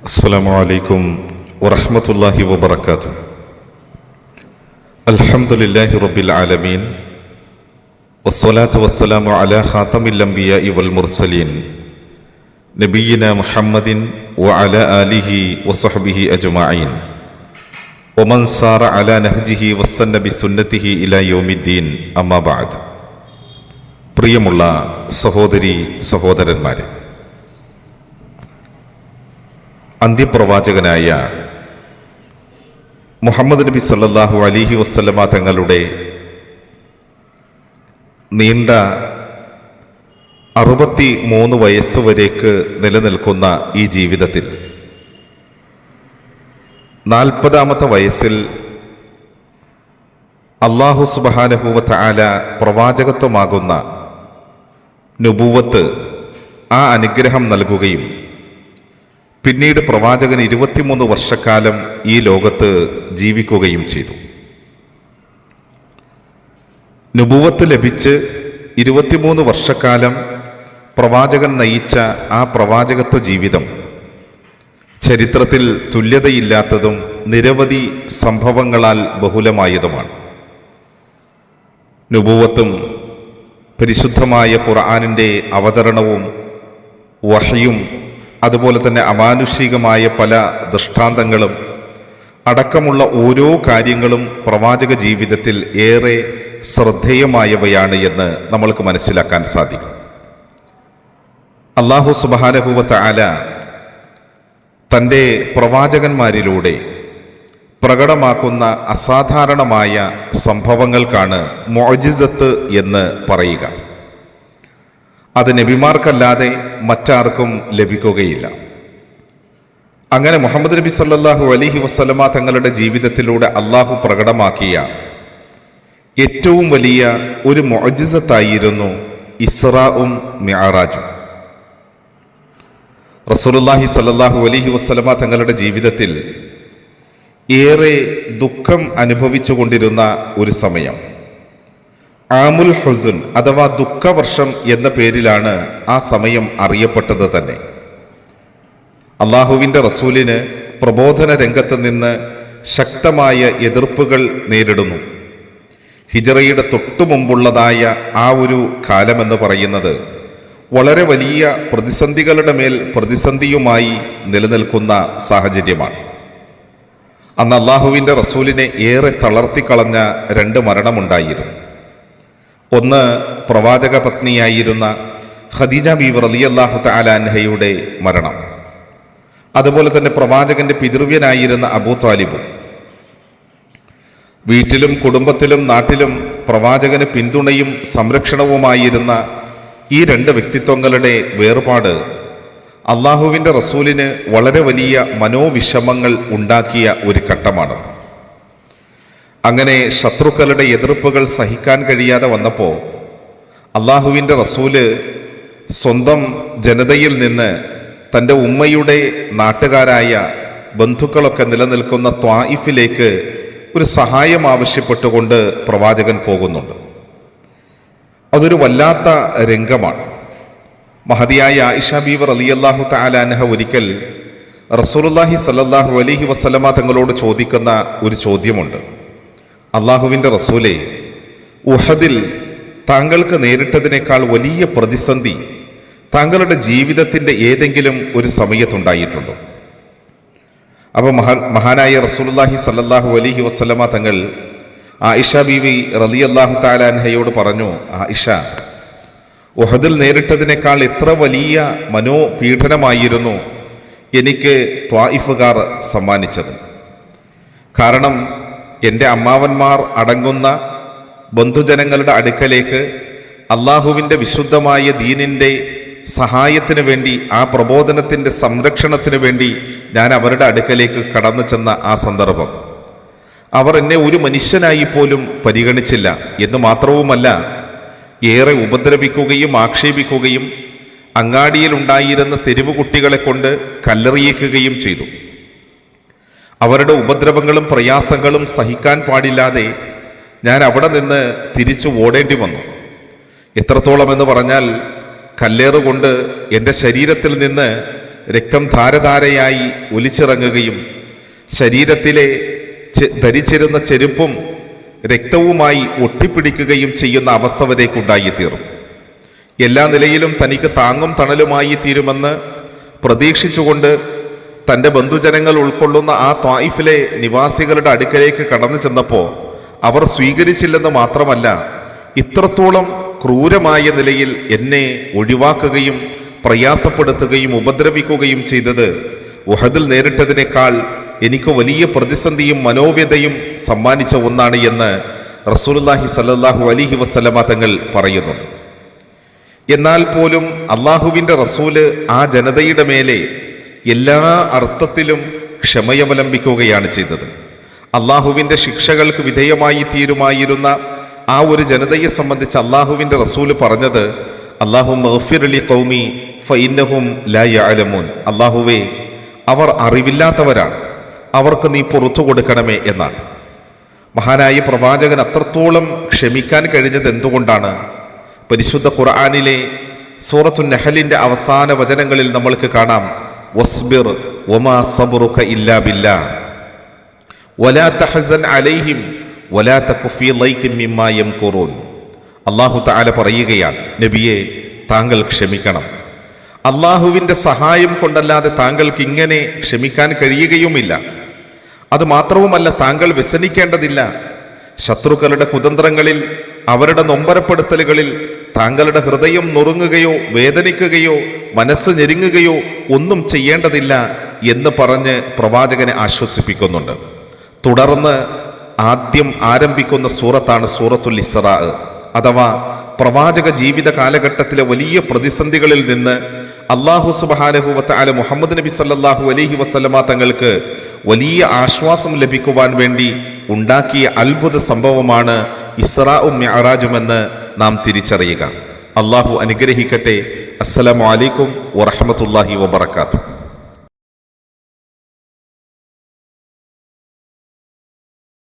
السلام عليكم ورحمة الله وبركاته. الحمد لله رب العالمين والصلاة والسلام على خاتم الأنبياء والمرسلين نبينا محمد وعلى آله وصحبه أجمعين ومن سار على نهجه واستنى بسنته إلى يوم الدين أما بعد. പ്രിയമുള്ള സഹോദരി സഹോദരന്മാരെ, അന്ത്യപ്രവാചകനായ മുഹമ്മദ് നബി സല്ലല്ലാഹു അലൈഹി വസല്ലമ തങ്ങളുടെ നീണ്ട 63 വയസ്സുവരേക്ക് നിലനിൽക്കുന്ന ഈ ജീവിതത്തിൽ 40ാമത്തെ വയസ്സിൽ അല്ലാഹു സുബ്ഹാനഹു വ തആല പ്രവാചകത്വമാകുന്ന നുബുവത്ത് ആ അനുഗ്രഹം നൽകുകയും പിന്നീട് പ്രവാചകൻ 23 വർഷക്കാലം ഈ ലോകത്ത് ജീവിക്കുകയും ചെയ്തു. നുബുവത്ത് ലഭിച്ച് 23 വർഷക്കാലം പ്രവാചകൻ നയിച്ച ആ പ്രവാചകത്വ ജീവിതം ചരിത്രത്തിൽ തുല്യതയില്ലാത്തതും നിരവധി സംഭവങ്ങളാൽ ബഹുലമായതുമാണ്. നുബുവത്തും പരിശുദ്ധമായ ഖുർആനിൻ്റെ അവതരണവും വഹയും അതുപോലെ തന്നെ അമാനുഷികമായ പല ദൃഷ്ടാന്തങ്ങളും അടക്കമുള്ള ഓരോ കാര്യങ്ങളും പ്രവാചക ജീവിതത്തിൽ ഏറെ ശ്രദ്ധേയമായവയാണ് എന്ന് നമ്മൾക്ക് മനസ്സിലാക്കാൻ സാധിക്കും. അല്ലാഹു സുബ്ഹാനഹു വ തആല തൻ്റെ പ്രവാചകന്മാരിലൂടെ പ്രകടമാക്കുന്ന അസാധാരണമായ സംഭവങ്ങൾക്കാണ് മുഅ്ജിസത്ത് എന്ന് പറയുക. അത് നബിമാർക്കല്ലാതെ മറ്റാർക്കും ലഭിക്കുകയില്ല. അങ്ങനെ മുഹമ്മദ് നബി സല്ലല്ലാഹു അലൈഹി വസല്ലമ തങ്ങളുടെ ജീവിതത്തിലൂടെ അള്ളാഹു പ്രകടമാക്കിയ ഏറ്റവും വലിയ ഒരു മുഅ്ജിസത്തായിരുന്നു ഇസ്റാഉം മിഅ്റാജും. റസൂലുള്ളാഹി സല്ലല്ലാഹു അലൈഹി വസല്ലമ തങ്ങളുടെ ജീവിതത്തിൽ ഏറെ ദുഃഖം അനുഭവിച്ചു കൊണ്ടിരുന്ന ഒരു സമയം, ആമുൽ ഹുസുൻ അഥവാ ദുഃഖവർഷം എന്ന പേരിലാണ് ആ സമയം അറിയപ്പെട്ടത് തന്നെ. അള്ളാഹുവിൻ്റെ റസൂലിന് പ്രബോധന രംഗത്ത് നിന്ന് ശക്തമായ എതിർപ്പുകൾ നേരിടുന്നു. ഹിജറയുടെ തൊട്ടുമുമ്പുള്ളതായ ആ ഒരു കാലമെന്ന് പറയുന്നത് വളരെ വലിയ പ്രതിസന്ധികളുടെ മേൽ പ്രതിസന്ധിയുമായി നിലനിൽക്കുന്ന സാഹചര്യമാണ്. അന്ന് അള്ളാഹുവിൻ്റെ റസൂലിനെ ഏറെ തളർത്തിക്കളഞ്ഞ 2 മരണമുണ്ടായിരുന്നു. ഒന്ന്, പ്രവാചക പത്നിയായിരുന്ന ഖദീജ ബീവി റളിയല്ലാഹു തആല അൻഹയുടെ മരണം. അതുപോലെ തന്നെ പ്രവാചകന്റെ പിതൃവ്യനായിരുന്ന അബൂ താലിബും. വീട്ടിലും കുടുംബത്തിലും നാട്ടിലും പ്രവാചകന് പിന്തുണയും സംരക്ഷണവുമായിരുന്ന ഈ 2 വ്യക്തിത്വങ്ങളുടെ വേർപാട് അള്ളാഹുവിൻ്റെ റസൂലിന് വളരെ വലിയ മനോവിഷമങ്ങൾ ഉണ്ടാക്കിയ ഒരു ഘട്ടമാണ്. അങ്ങനെ ശത്രുക്കളുടെ എതിർപ്പുകൾ സഹിക്കാൻ കഴിയാതെ വന്നപ്പോൾ അള്ളാഹുവിൻ്റെ റസൂല് സ്വന്തം ജനതയിൽ നിന്ന് തൻ്റെ ഉമ്മയുടെ നാട്ടുകാരായ ബന്ധുക്കളൊക്കെ നിലനിൽക്കുന്ന ത്വായിഫിലേക്ക് ഒരു സഹായം ആവശ്യപ്പെട്ടുകൊണ്ട് പ്രവാചകൻ പോകുന്നുണ്ട്. അതൊരു വല്ലാത്ത രംഗമാണ്. മഹദിയായ ആയിഷ ബീവി റളിയല്ലാഹു തആല അൻഹ ഒരിക്കൽ റസൂലുള്ളാഹി സ്വല്ലല്ലാഹു അലൈഹി വസല്ലമ തങ്ങളോട് ചോദിക്കുന്ന ഒരു ചോദ്യമുണ്ട്. അള്ളാഹുവിൻ്റെ റസൂലേ, ഉഹദിൽ താങ്കൾക്ക് നേരിട്ടതിനേക്കാൾ വലിയ പ്രതിസന്ധി താങ്കളുടെ ജീവിതത്തിൻ്റെ ഏതെങ്കിലും ഒരു സമയത്തുണ്ടായിട്ടുണ്ടോ? അപ്പോൾ മഹാനായ റസൂലുള്ളാഹി സ്വല്ലല്ലാഹു അലൈഹി വസല്ലമ തങ്ങൾ ആയിഷ ബീവി റളിയല്ലാഹു തആല അൻഹയോട് പറഞ്ഞു, ആയിഷ, ഉഹദിൽ നേരിട്ടതിനേക്കാൾ എത്ര വലിയ മനോപീഡനമായിരുന്നു എനിക്ക് ത്വായിഫുകാർ സമ്മാനിച്ചത്. കാരണം എൻ്റെ അമ്മാവന്മാർ അടങ്ങുന്ന ബന്ധുജനങ്ങളുടെ അടുക്കലേക്ക് അള്ളാഹുവിൻ്റെ വിശുദ്ധമായ ദീനിൻ്റെ സഹായത്തിന് വേണ്ടി, ആ പ്രബോധനത്തിൻ്റെ സംരക്ഷണത്തിന് വേണ്ടി ഞാൻ അവരുടെ അടുക്കലേക്ക് കടന്നു ചെന്ന ആ സന്ദർഭം, അവർ എന്നെ ഒരു മനുഷ്യനായി പോലും പരിഗണിച്ചില്ല എന്ന് മാത്രവുമല്ല, ഏറെ ഉപദ്രവിക്കുകയും ആക്ഷേപിക്കുകയും അങ്ങാടിയിലുണ്ടായിരുന്ന തെരുവ് കുട്ടികളെ കൊണ്ട് കല്ലെറിയിക്കുകയും ചെയ്തു. അവരുടെ ഉപദ്രവങ്ങളും പ്രയാസങ്ങളും സഹിക്കാൻ പാടില്ലാതെ ഞാൻ അവിടെ നിന്ന് തിരിച്ചു ഓടേണ്ടി വന്നു. എത്രത്തോളം എന്ന് പറഞ്ഞാൽ, കല്ലേറുകൊണ്ട് എൻ്റെ ശരീരത്തിൽ നിന്ന് രക്തം ധാരധാരയായി ഒലിച്ചിറങ്ങുകയും ശരീരത്തിലെ ധരിച്ചിരുന്ന ചെരുപ്പും രക്തവുമായി ഒട്ടിപ്പിടിക്കുകയും ചെയ്യുന്ന അവസ്ഥ വരേക്കുണ്ടായിത്തീറും. എല്ലാ നിലയിലും തനിക്ക് താങ്ങും തണലുമായി തീരുമെന്ന് പ്രതീക്ഷിച്ചുകൊണ്ട് തൻ്റെ ബന്ധുജനങ്ങൾ ഉൾക്കൊള്ളുന്ന ആ ത്വായിഫിലെ നിവാസികളുടെ അടുക്കലേക്ക് കടന്നു ചെന്നപ്പോൾ അവർ സ്വീകരിച്ചില്ലെന്ന് മാത്രമല്ല, ഇത്രത്തോളം ക്രൂരമായ നിലയിൽ എന്നെ ഒഴിവാക്കുകയും പ്രയാസപ്പെടുത്തുകയും ഉപദ്രവിക്കുകയും ചെയ്തത് ഉഹദിൽ നേരിട്ടതിനേക്കാൾ എനിക്ക് വലിയ പ്രതിസന്ധിയും മനോവ്യതയും സമ്മാനിച്ച ഒന്നാണ് എന്ന് റസൂലുള്ളാഹി സ്വല്ലല്ലാഹു അലൈഹി വസല്ലമ തങ്ങൾ പറയുന്നുണ്ട്. എന്നാൽ പോലും അള്ളാഹുവിൻ്റെ റസൂല് ആ ജനതയുടെ മേലെ എല്ലാ അർത്ഥത്തിലും ക്ഷമയവലംബിക്കുകയാണ് ചെയ്തത്. അള്ളാഹുവിൻ്റെ ശിക്ഷകൾക്ക് വിധേയമായി തീരുമായിരുന്ന ആ ഒരു ജനതയെ സംബന്ധിച്ച് അള്ളാഹുവിൻ്റെ റസൂല് പറഞ്ഞത്, അല്ലാഹുമ്മ ഗ്ഫിർ ലി ഖൗമി ഫഇന്നഹും ലാ യഅലമൂൻ, അള്ളാഹുവേ അവർ അറിവില്ലാത്തവരാണ്, അവർക്ക് നീ പുറത്തു കൊടുക്കണമേ എന്നാണ്. മഹാനായ പ്രവാചകൻ അത്രത്തോളം ക്ഷമിക്കാൻ കഴിഞ്ഞത് എന്തുകൊണ്ടാണ്? പരിശുദ്ധ ഖുർആനിലെ സൂറത്തുൻ നഹലിൻ്റെ അവസാന വചനങ്ങളിൽ നമ്മൾക്ക് കാണാം, വസ്ബിർ വമാ സബ്റുക ഇല്ലാ ബില്ലാഹ് വലാ തഹ്സൻ അലൈഹിം വലാ തകു ഫീ ളൈഖിൻ മിമ്മാ യംകുറൂൻ. അല്ലാഹു തആല പറയുകയാണ്, നബിയെ താങ്കൾ ക്ഷമിക്കണം. അള്ളാഹുവിൻ്റെ സഹായം കൊണ്ടല്ലാതെ താങ്കൾക്ക് ഇങ്ങനെ ക്ഷമിക്കാൻ കഴിയുകയുമില്ല. അതുമാത്രവുമല്ല, താങ്കൾ വ്യസനിക്കേണ്ടതില്ല. ശത്രുക്കളുടെ കുതന്ത്രങ്ങളിൽ, അവരുടെ നൊമ്പരപ്പെടുത്തലുകളിൽ താങ്കളുടെ ഹൃദയം നുറുങ്ങുകയോ വേദനിക്കുകയോ മനസ്സ് ഞെരുങ്ങുകയോ ഒന്നും ചെയ്യേണ്ടതില്ല എന്ന് പറഞ്ഞ് പ്രവാചകനെ ആശ്വസിപ്പിക്കുന്നുണ്ട്. തുടർന്ന് ആദ്യം ആരംഭിക്കുന്ന സൂറത്താണ് സൂറത്തുൽ ഇസ്റാ. അഥവാ പ്രവാചക ജീവിത കാലഘട്ടത്തിലെ വലിയ പ്രതിസന്ധികളിൽ നിന്ന് അല്ലാഹു സുബ്ഹാനഹു വ തആല മുഹമ്മദ് നബി സല്ലല്ലാഹു അലൈഹി വസല്ലമ തങ്ങൾക്ക് വലിയ ആശ്വാസം ലഭിക്കുവാൻ വേണ്ടി ഉണ്ടാക്കിയ അത്ഭുത സംഭവമാണ് ഇസ്റാഉം മിഅ്റാജുമെന്ന് നാം തിരിച്ചറിയുക. അല്ലാഹു അനുഗ്രഹിക്കട്ടെ. അസ്സലാമു അലൈക്കും വറഹ്മത്തുള്ളാഹി വബറകാതുഹു.